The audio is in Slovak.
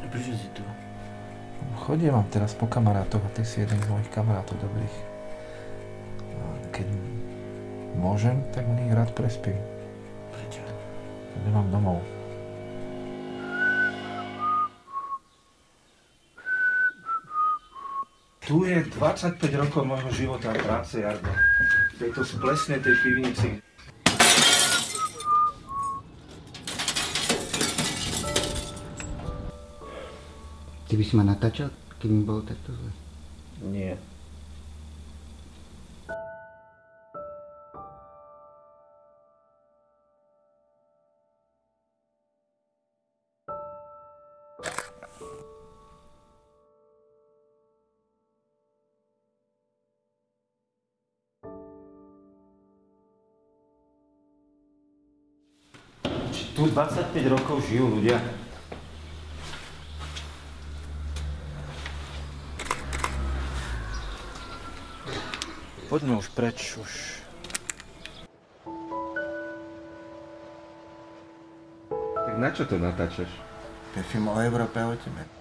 Prečo si tu? Chodím vám teraz po kamarátoch a ty si jeden z mojich kamarátov dobrých. Keď môžem, tak v nich rád prespím. Prečo? Nemám domov. Tu je 25 rokov môjho života a práce, Jardo. V tejto splesnej tej pivnici. Ty by si ma natáčal, keď mi bolo takto zle? Nie. Tu 25 rokov žijú ľudia. Poďme už preč, už. Tak na čo to natáčaš? To je film o Európe a o tebe.